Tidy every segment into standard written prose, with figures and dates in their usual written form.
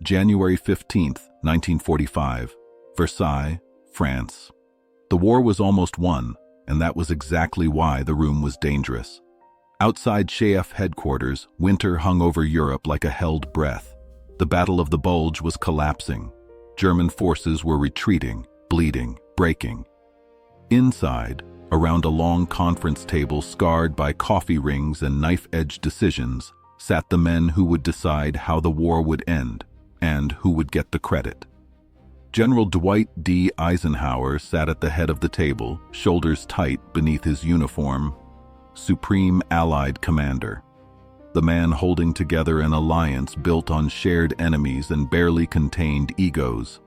January 15th, 1945, Versailles, France. The war was almost won, and that was exactly why the room was dangerous. Outside Chef headquarters, winter hung over Europe like a held breath. The Battle of the Bulge was collapsing. German forces were retreating, bleeding, breaking. Inside, around a long conference table scarred by coffee rings and knife-edge decisions, sat the men who would decide how the war would end and who would get the credit. General Dwight D. Eisenhower sat at the head of the table, shoulders tight beneath his uniform, Supreme Allied Commander, the man holding together an alliance built on shared enemies and barely contained egos.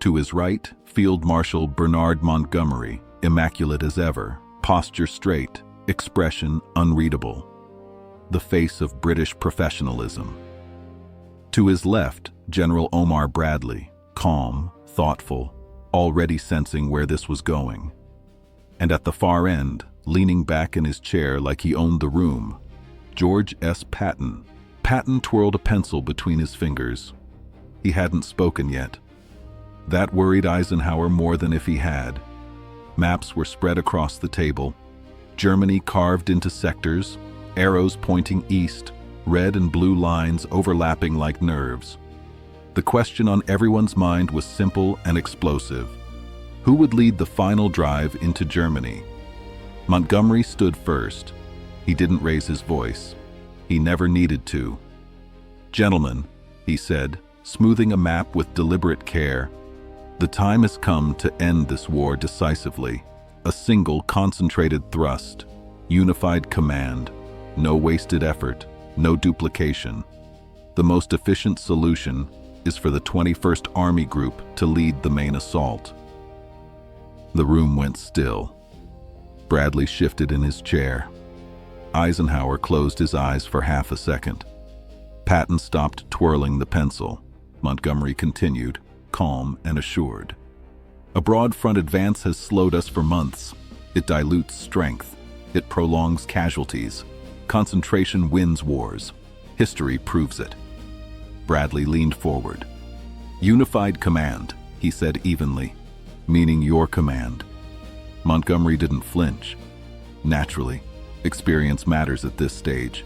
To his right, Field Marshal Bernard Montgomery, immaculate as ever, posture straight, expression unreadable, the face of British professionalism. To his left, General Omar Bradley, calm, thoughtful, already sensing where this was going. And at the far end, leaning back in his chair like he owned the room, George S. Patton. Patton twirled a pencil between his fingers. He hadn't spoken yet. That worried Eisenhower more than if he had. Maps were spread across the table, Germany carved into sectors, arrows pointing east, red and blue lines overlapping like nerves. The question on everyone's mind was simple and explosive. Who would lead the final drive into Germany? Montgomery stood first. He didn't raise his voice. He never needed to. "Gentlemen," he said, smoothing a map with deliberate care, "the time has come to end this war decisively. A single concentrated thrust, unified command, no wasted effort, no duplication. The most efficient solution is for the 21st Army Group to lead the main assault." The room went still. Bradley shifted in his chair. Eisenhower closed his eyes for half a second. Patton stopped twirling the pencil. Montgomery continued, calm and assured. "A broad front advance has slowed us for months. It dilutes strength. It prolongs casualties. Concentration wins wars. History proves it." Bradley leaned forward. "Unified command," he said evenly, "meaning your command." Montgomery didn't flinch. Naturally, experience matters at this stage.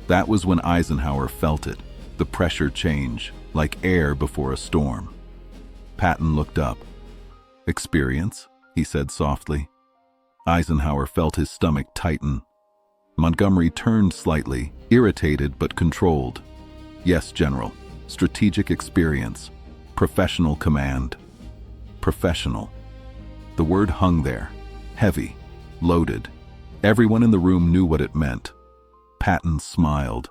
That was when Eisenhower felt it, the pressure change, like air before a storm. Patton looked up. "Experience?" he said softly. Eisenhower felt his stomach tighten. Montgomery turned slightly, irritated but controlled. "Yes, General. Strategic experience. Professional command." Professional. The word hung there, heavy, loaded. Everyone in the room knew what it meant. Patton smiled.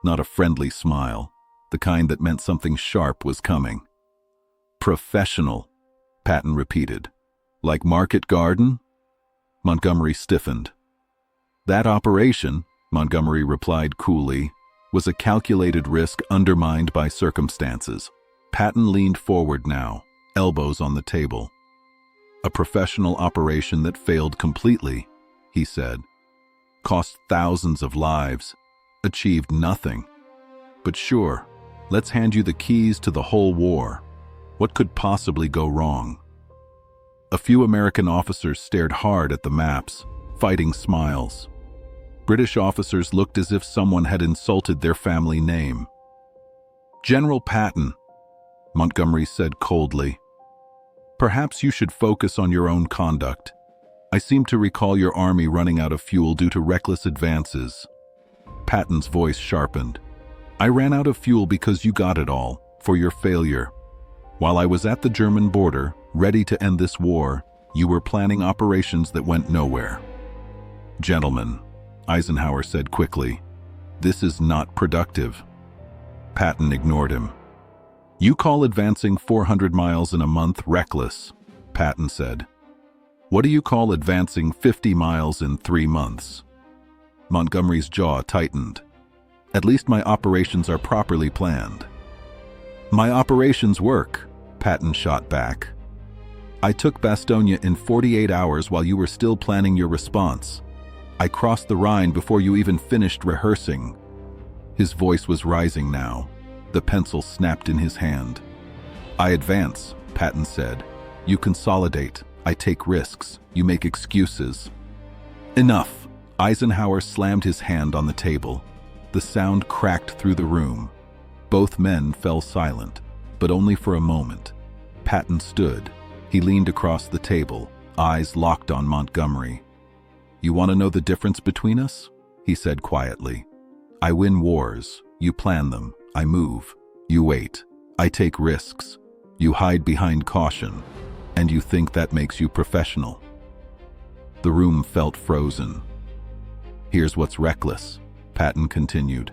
Not a friendly smile, the kind that meant something sharp was coming. "Professional," Patton repeated. "Like Market Garden?" Montgomery stiffened. "That operation," Montgomery replied coolly, "was a calculated risk undermined by circumstances." Patton leaned forward now, elbows on the table. "A professional operation that failed completely," he said. "Cost thousands of lives, achieved nothing. But sure, let's hand you the keys to the whole war. What could possibly go wrong?" A few American officers stared hard at the maps, fighting smiles. British officers looked as if someone had insulted their family name. "General Patton," Montgomery said coldly, "perhaps you should focus on your own conduct. I seem to recall your army running out of fuel due to reckless advances." Patton's voice sharpened. "I ran out of fuel because you got it all, for your failure. While I was at the German border, ready to end this war, you were planning operations that went nowhere." "Gentlemen," Eisenhower said quickly, "this is not productive." Patton ignored him. "You call advancing 400 miles in a month reckless," Patton said. "What do you call advancing 50 miles in 3 months?" Montgomery's jaw tightened. "At least my operations are properly planned." "My operations work," Patton shot back. "I took Bastogne in 48 hours while you were still planning your response. I crossed the Rhine before you even finished rehearsing." His voice was rising now. The pencil snapped in his hand. "I advance," Patton said. "You consolidate. I take risks. You make excuses." "Enough!" Eisenhower slammed his hand on the table. The sound cracked through the room. Both men fell silent, but only for a moment. Patton stood. He leaned across the table, eyes locked on Montgomery. "You want to know the difference between us?" he said quietly. "I win wars. You plan them. I move. You wait. I take risks. You hide behind caution. And you think that makes you professional." The room felt frozen. "Here's what's reckless," Patton continued,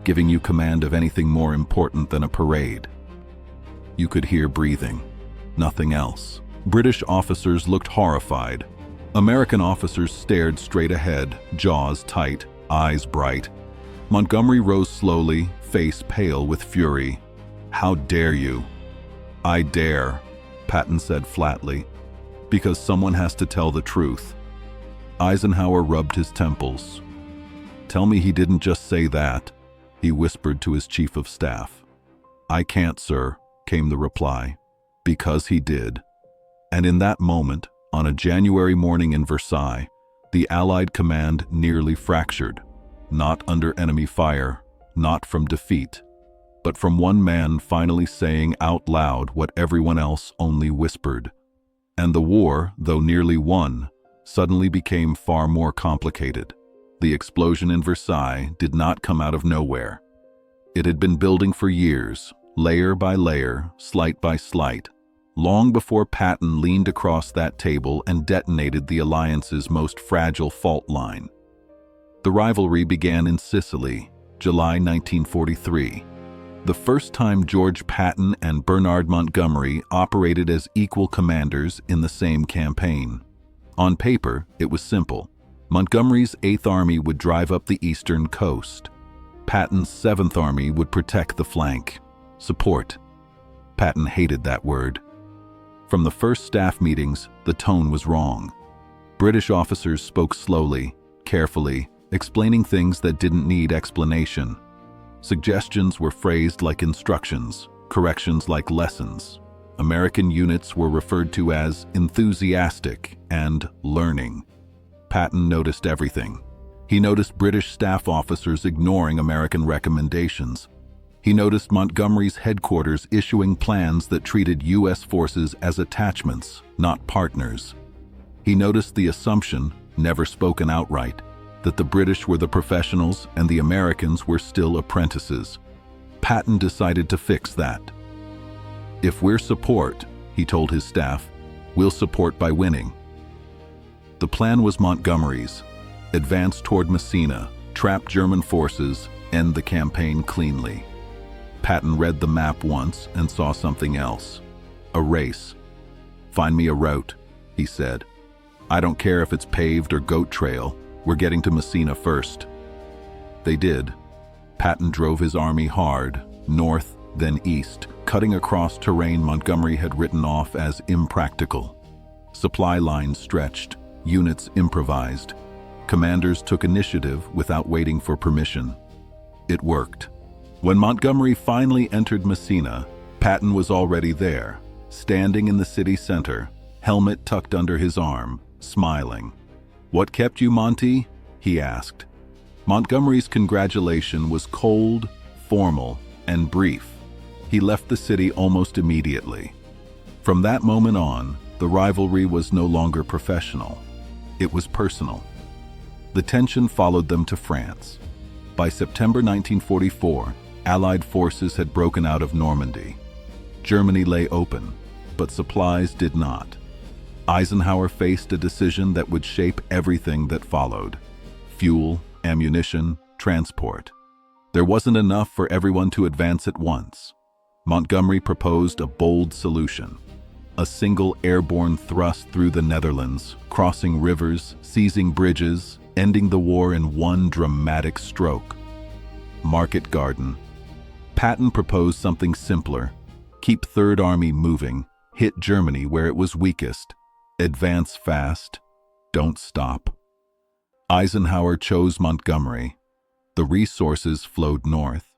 "giving you command of anything more important than a parade." You could hear breathing. Nothing else. British officers looked horrified. American officers stared straight ahead, jaws tight, eyes bright. Montgomery rose slowly, face pale with fury. "How dare you?" "I dare," Patton said flatly, "because someone has to tell the truth." Eisenhower rubbed his temples. "Tell me he didn't just say that," he whispered to his chief of staff. "I can't, sir," came the reply. "Because he did." And in that moment, on a January morning in Versailles, the Allied command nearly fractured, not under enemy fire, not from defeat, but from one man finally saying out loud what everyone else only whispered. And the war, though nearly won, suddenly became far more complicated. The explosion in Versailles did not come out of nowhere. It had been building for years, layer by layer, slight by slight, long before Patton leaned across that table and detonated the alliance's most fragile fault line. The rivalry began in Sicily, July 1943. The first time George Patton and Bernard Montgomery operated as equal commanders in the same campaign. On paper, it was simple. Montgomery's 8th Army would drive up the eastern coast. Patton's 7th Army would protect the flank. Support. Patton hated that word. From the first staff meetings, the tone was wrong. British officers spoke slowly, carefully, explaining things that didn't need explanation. Suggestions were phrased like instructions, corrections like lessons. American units were referred to as enthusiastic and learning. Patton noticed everything. He noticed British staff officers ignoring American recommendations. He noticed Montgomery's headquarters issuing plans that treated U.S. forces as attachments, not partners. He noticed the assumption, never spoken outright, that the British were the professionals and the Americans were still apprentices. Patton decided to fix that. "If we're support," he told his staff, "we'll support by winning." The plan was Montgomery's: advance toward Messina, trap German forces, end the campaign cleanly. Patton read the map once and saw something else. A race. "Find me a route," he said. "I don't care if it's paved or goat trail. We're getting to Messina first." They did. Patton drove his army hard, north, then east, cutting across terrain Montgomery had written off as impractical. Supply lines stretched, units improvised. Commanders took initiative without waiting for permission. It worked. When Montgomery finally entered Messina, Patton was already there, standing in the city center, helmet tucked under his arm, smiling. "What kept you, Monty?" he asked. Montgomery's congratulation was cold, formal, and brief. He left the city almost immediately. From that moment on, the rivalry was no longer professional. It was personal. The tension followed them to France. By September 1944, Allied forces had broken out of Normandy. Germany lay open, but supplies did not. Eisenhower faced a decision that would shape everything that followed: fuel, ammunition, transport. There wasn't enough for everyone to advance at once. Montgomery proposed a bold solution: a single airborne thrust through the Netherlands, crossing rivers, seizing bridges, ending the war in one dramatic stroke. Market Garden. Patton proposed something simpler: keep 3rd Army moving, hit Germany where it was weakest, advance fast, don't stop. Eisenhower chose Montgomery. The resources flowed north.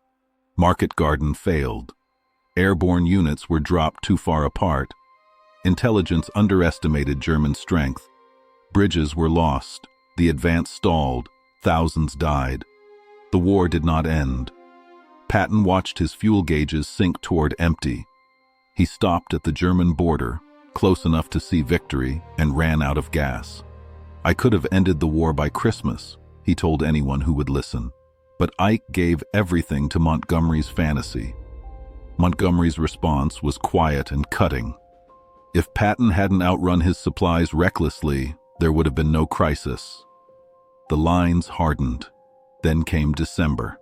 Market Garden failed. Airborne units were dropped too far apart. Intelligence underestimated German strength. Bridges were lost. The advance stalled. Thousands died. The war did not end. Patton watched his fuel gauges sink toward empty. He stopped at the German border, close enough to see victory, and ran out of gas. "I could have ended the war by Christmas," he told anyone who would listen. But Ike gave everything to Montgomery's fantasy. Montgomery's response was quiet and cutting. If Patton hadn't outrun his supplies recklessly, there would have been no crisis. The lines hardened. Then came December.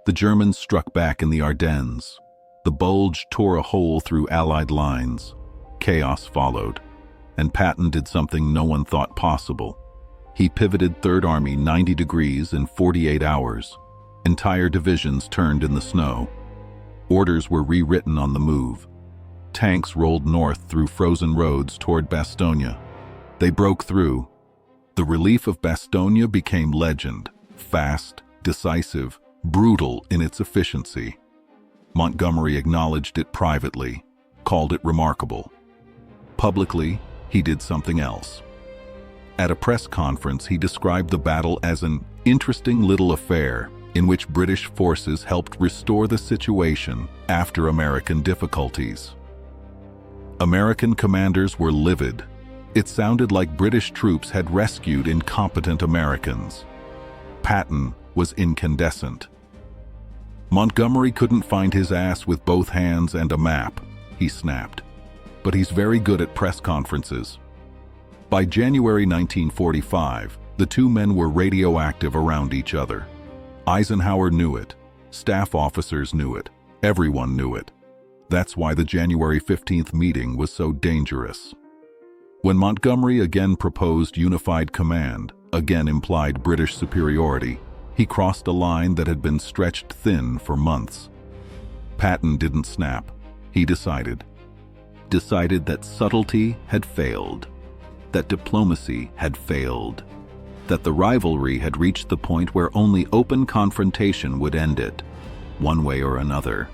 The Germans struck back in the Ardennes. The bulge tore a hole through Allied lines. Chaos followed, and Patton did something no one thought possible. He pivoted Third Army 90 degrees in 48 hours. Entire divisions turned in the snow. Orders were rewritten on the move. Tanks rolled north through frozen roads toward Bastogne. They broke through. The relief of Bastogne became legend, fast, decisive, brutal in its efficiency. Montgomery acknowledged it privately, called it remarkable. Publicly, he did something else. At a press conference, he described the battle as an interesting little affair in which British forces helped restore the situation after American difficulties. American commanders were livid. It sounded like British troops had rescued incompetent Americans. Patton was incandescent. "Montgomery couldn't find his ass with both hands and a map," he snapped. "But he's very good at press conferences." By January 1945, the two men were radioactive around each other. Eisenhower knew it. Staff officers knew it. Everyone knew it. That's why the January 15th meeting was so dangerous. When Montgomery again proposed unified command, again implied British superiority, he crossed a line that had been stretched thin for months. Patton didn't snap. He decided that subtlety had failed, that diplomacy had failed, that the rivalry had reached the point where only open confrontation would end it, one way or another.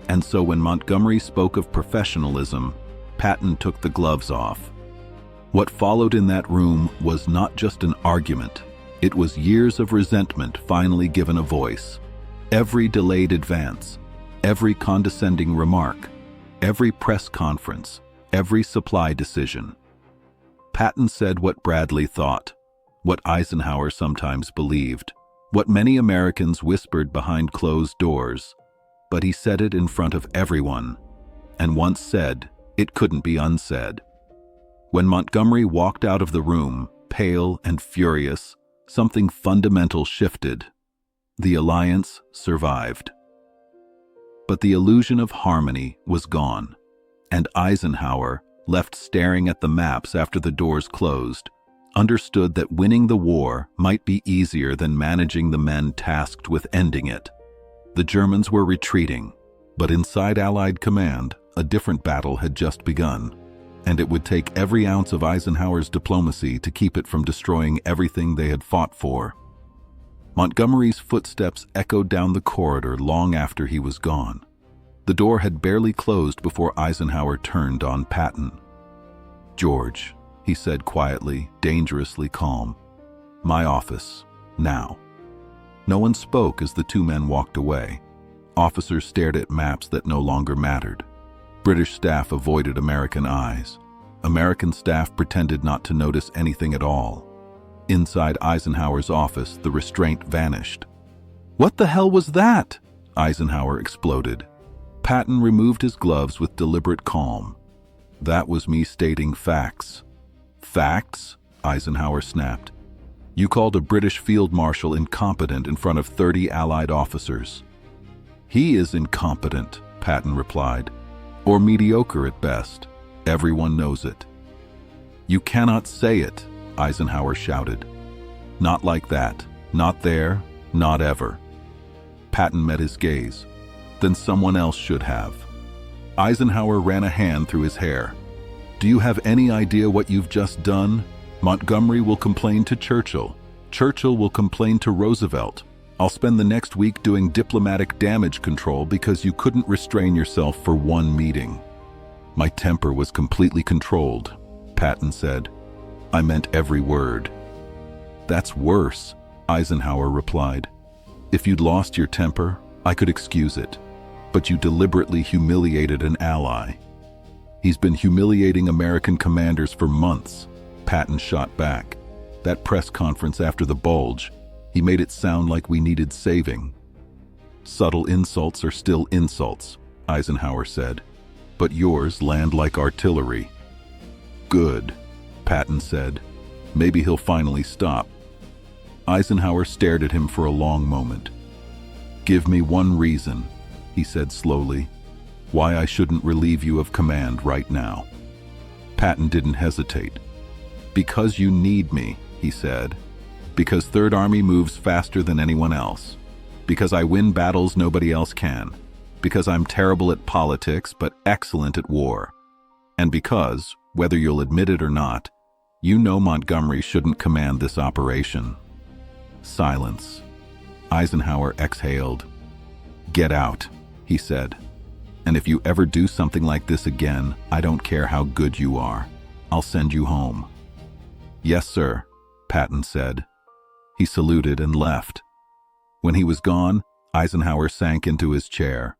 And so when Montgomery spoke of professionalism, Patton took the gloves off. What followed in that room was not just an argument. It was years of resentment finally given a voice. Every delayed advance, every condescending remark, every press conference, every supply decision. Patton said what Bradley thought, what Eisenhower sometimes believed, what many Americans whispered behind closed doors. But he said it in front of everyone, and once said, it couldn't be unsaid. When Montgomery walked out of the room, pale and furious, something fundamental shifted. The alliance survived. But the illusion of harmony was gone, and Eisenhower, left staring at the maps after the doors closed, understood that winning the war might be easier than managing the men tasked with ending it. The Germans were retreating, but inside Allied command, a different battle had just begun, and it would take every ounce of Eisenhower's diplomacy to keep it from destroying everything they had fought for. Montgomery's footsteps echoed down the corridor long after he was gone. The door had barely closed before Eisenhower turned on Patton. "George," he said quietly, dangerously calm. "My office, now." No one spoke as the two men walked away. Officers stared at maps that no longer mattered. British staff avoided American eyes. American staff pretended not to notice anything at all. Inside Eisenhower's office, the restraint vanished. "What the hell was that?" Eisenhower exploded. Patton removed his gloves with deliberate calm. "That was me stating facts." "Facts?" Eisenhower snapped. "You called a British Field Marshal incompetent in front of 30 Allied officers." "He is incompetent," Patton replied, "or mediocre at best. Everyone knows it." "You cannot say it," Eisenhower shouted. "Not like that. Not there. Not ever." Patton met his gaze. "Then someone else should have." Eisenhower ran a hand through his hair. "Do you have any idea what you've just done? Montgomery will complain to Churchill. Churchill will complain to Roosevelt. I'll spend the next week doing diplomatic damage control because you couldn't restrain yourself for one meeting." "My temper was completely controlled," Patton said. "I meant every word." "That's worse," Eisenhower replied. "If you'd lost your temper, I could excuse it. But you deliberately humiliated an ally." "He's been humiliating American commanders for months," Patton shot back. "That press conference after the bulge, he made it sound like we needed saving." "Subtle insults are still insults," Eisenhower said. "But yours land like artillery." "Good," Patton said. "Maybe he'll finally stop." Eisenhower stared at him for a long moment. "Give me one reason," he said slowly, "why I shouldn't relieve you of command right now." Patton didn't hesitate. "Because you need me," he said. "Because Third Army moves faster than anyone else. Because I win battles nobody else can. Because I'm terrible at politics but excellent at war. And because, whether you'll admit it or not, you know Montgomery shouldn't command this operation." Silence. Eisenhower exhaled. "Get out," he said. "And if you ever do something like this again, I don't care how good you are. I'll send you home." "Yes, sir," Patton said. He saluted and left. When he was gone, Eisenhower sank into his chair.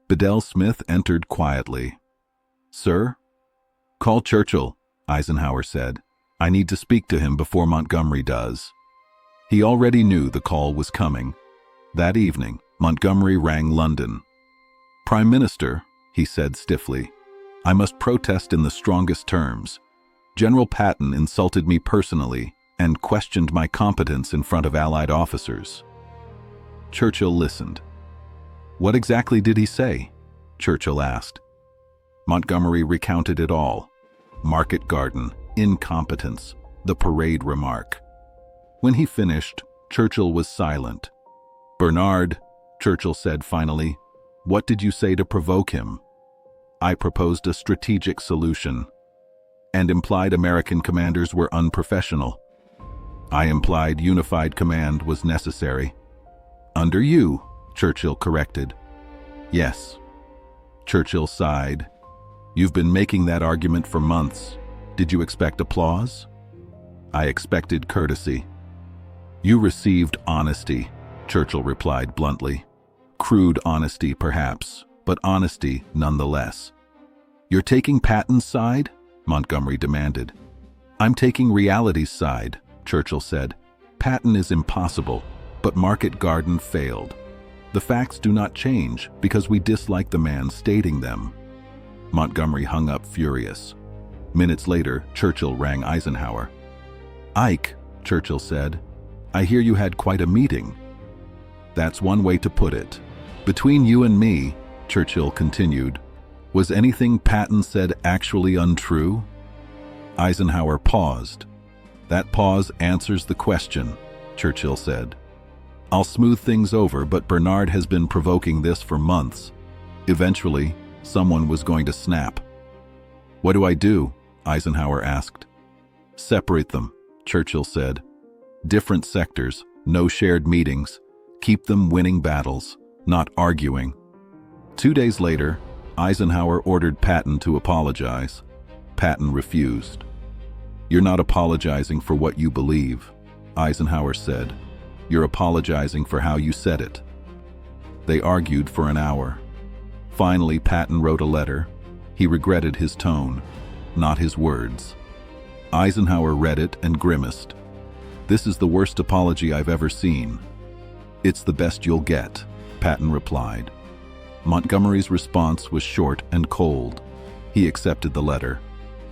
Bedell Smith entered quietly. "Sir?" "Call Churchill," Eisenhower said. "I need to speak to him before Montgomery does." He already knew the call was coming. That evening, Montgomery rang London. "Prime Minister," he said stiffly, "I must protest in the strongest terms. General Patton insulted me personally and questioned my competence in front of Allied officers." Churchill listened. "What exactly did he say?" Churchill asked. Montgomery recounted it all. Market garden, incompetence, the parade remark. When he finished, Churchill was silent. "Bernard," Churchill said finally, "what did you say to provoke him?" "I proposed a strategic solution." "And implied American commanders were unprofessional." "I implied unified command was necessary." "Under you," Churchill corrected. "Yes." Churchill sighed. "You've been making that argument for months. Did you expect applause?" "I expected courtesy." "You received honesty," Churchill replied bluntly. "Crude honesty, perhaps, but honesty nonetheless." "You're taking Patton's side?" Montgomery demanded. "I'm taking reality's side," Churchill said. "Patton is impossible, but Market Garden failed. The facts do not change because we dislike the man stating them." Montgomery hung up furious. Minutes later, Churchill rang Eisenhower. "Ike," Churchill said, "I hear you had quite a meeting." "That's one way to put it. Between you and me," Churchill continued, "was anything Patton said actually untrue?" Eisenhower paused. "That pause answers the question," Churchill said. "I'll smooth things over, but Bernard has been provoking this for months. Eventually, someone was going to snap." "What do I do?" Eisenhower asked. "Separate them," Churchill said. "Different sectors, no shared meetings. Keep them winning battles, not arguing." 2 days later, Eisenhower ordered Patton to apologize. Patton refused. "You're not apologizing for what you believe," Eisenhower said. "You're apologizing for how you said it." They argued for an hour. Finally, Patton wrote a letter. He regretted his tone, not his words. Eisenhower read it and grimaced. "This is the worst apology I've ever seen." "It's the best you'll get," Patton replied. Montgomery's response was short and cold. He accepted the letter,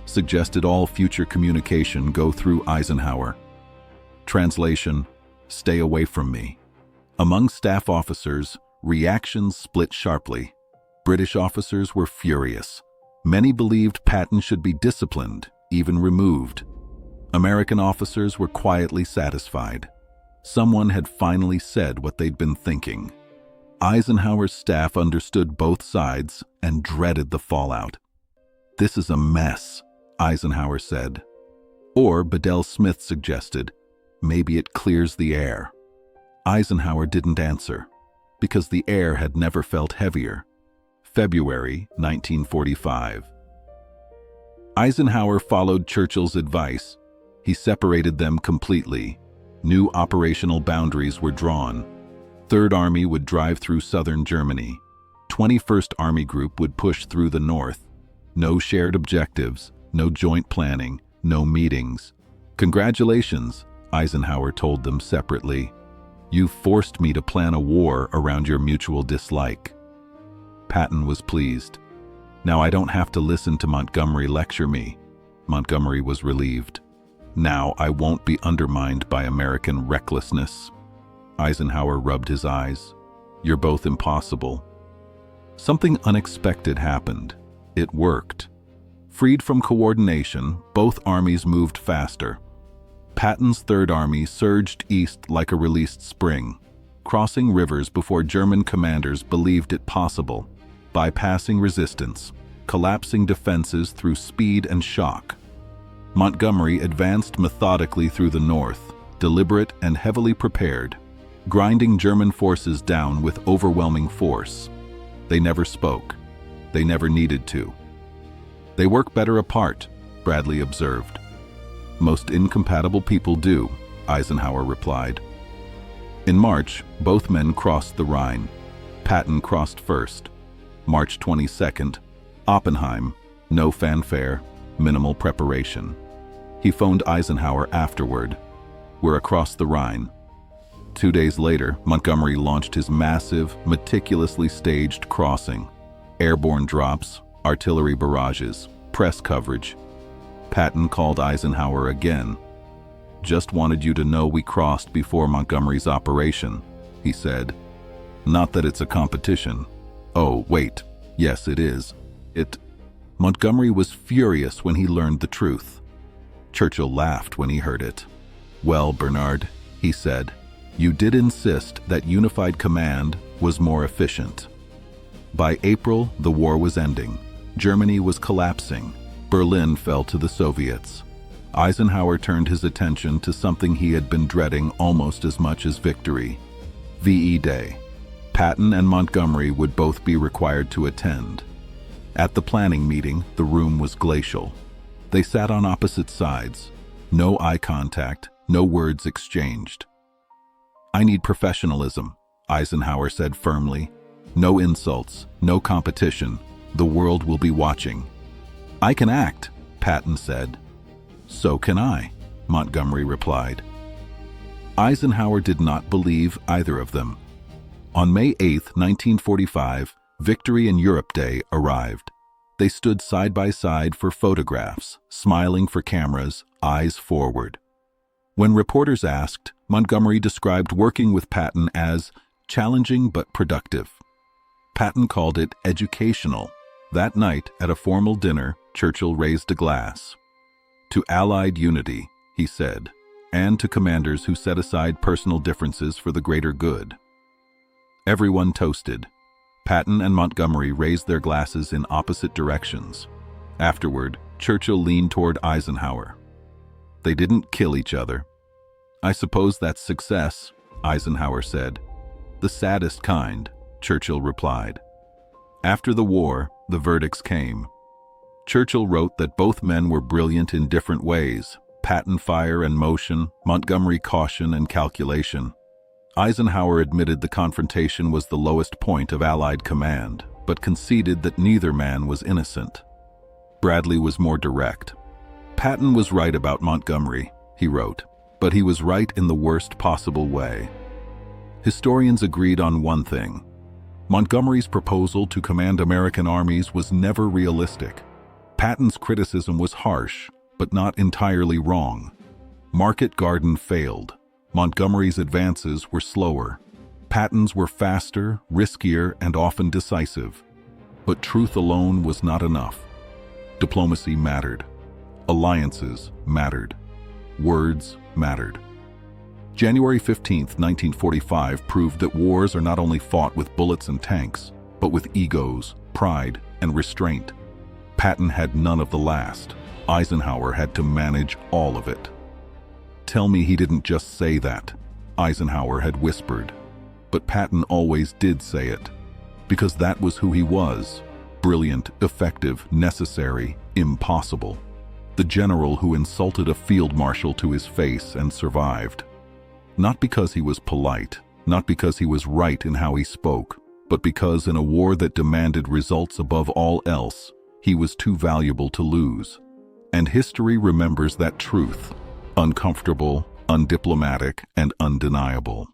suggested all future communication go through Eisenhower. Translation: "Stay away from me." Among staff officers, reactions split sharply. British officers were furious. Many believed Patton should be disciplined, even removed. American officers were quietly satisfied. Someone had finally said what they'd been thinking. Eisenhower's staff understood both sides and dreaded the fallout. "This is a mess," Eisenhower said. Or, Bedell Smith suggested, "maybe it clears the air." Eisenhower didn't answer, because the air had never felt heavier. February 1945. Eisenhower followed Churchill's advice. He separated them completely. New operational boundaries were drawn. Third Army would drive through southern Germany. 21st Army Group would push through the north. No shared objectives, no joint planning, no meetings. "Congratulations," Eisenhower told them separately. "You forced me to plan a war around your mutual dislike." Patton was pleased. "Now I don't have to listen to Montgomery lecture me." Montgomery was relieved. "Now I won't be undermined by American recklessness." Eisenhower rubbed his eyes. "You're both impossible." Something unexpected happened. It worked. Freed from coordination, both armies moved faster. Patton's Third Army surged east like a released spring, crossing rivers before German commanders believed it possible, bypassing resistance, collapsing defenses through speed and shock. Montgomery advanced methodically through the north, deliberate and heavily prepared, grinding German forces down with overwhelming force. They never spoke. They never needed to. "They work better apart," Bradley observed. "Most incompatible people do," Eisenhower replied. In March, both men crossed the Rhine. Patton crossed first. March 22nd, Oppenheim, no fanfare, minimal preparation. He phoned Eisenhower afterward. "We're across the Rhine." 2 days later, Montgomery launched his massive, meticulously staged crossing. Airborne drops, artillery barrages, press coverage. Patton called Eisenhower again. "Just wanted you to know we crossed before Montgomery's operation," he said. "Not that it's a competition." "Oh, wait. Yes, it is. Montgomery was furious when he learned the truth. Churchill laughed when he heard it. "Well, Bernard," he said, "you did insist that unified command was more efficient." By April, the war was ending. Germany was collapsing. Berlin fell to the Soviets. Eisenhower turned his attention to something he had been dreading almost as much as victory: VE Day. Patton and Montgomery would both be required to attend. At the planning meeting, the room was glacial. They sat on opposite sides. No eye contact, no words exchanged. "I need professionalism," Eisenhower said firmly. "No insults, no competition. The world will be watching." "I can act," Patton said. "So can I," Montgomery replied. Eisenhower did not believe either of them. On May 8, 1945, Victory in Europe Day arrived. They stood side by side for photographs, smiling for cameras, eyes forward. When reporters asked, Montgomery described working with Patton as challenging but productive. Patton called it educational. That night, at a formal dinner, Churchill raised a glass. "To Allied unity," he said, "and to commanders who set aside personal differences for the greater good." Everyone toasted. Patton and Montgomery raised their glasses in opposite directions. Afterward, Churchill leaned toward Eisenhower. "They didn't kill each other." "I suppose that's success," Eisenhower said. "The saddest kind," Churchill replied. After the war, the verdicts came. Churchill wrote that both men were brilliant in different ways: Patton fire and motion, Montgomery caution and calculation. Eisenhower admitted the confrontation was the lowest point of Allied command, but conceded that neither man was innocent. Bradley was more direct. "Patton was right about Montgomery," he wrote, "but he was right in the worst possible way." Historians agreed on one thing: Montgomery's proposal to command American armies was never realistic. Patton's criticism was harsh, but not entirely wrong. Market Garden failed. Montgomery's advances were slower. Patton's were faster, riskier, and often decisive. But truth alone was not enough. Diplomacy mattered. Alliances mattered. Words mattered. January 15, 1945 proved that wars are not only fought with bullets and tanks, but with egos, pride, and restraint. Patton had none of the last. Eisenhower had to manage all of it. "Tell me he didn't just say that," Eisenhower had whispered. But Patton always did say it, because that was who he was: brilliant, effective, necessary, impossible. The general who insulted a field marshal to his face and survived. Not because he was polite, not because he was right in how he spoke, but because in a war that demanded results above all else, he was too valuable to lose. And history remembers that truth: uncomfortable, undiplomatic, and undeniable.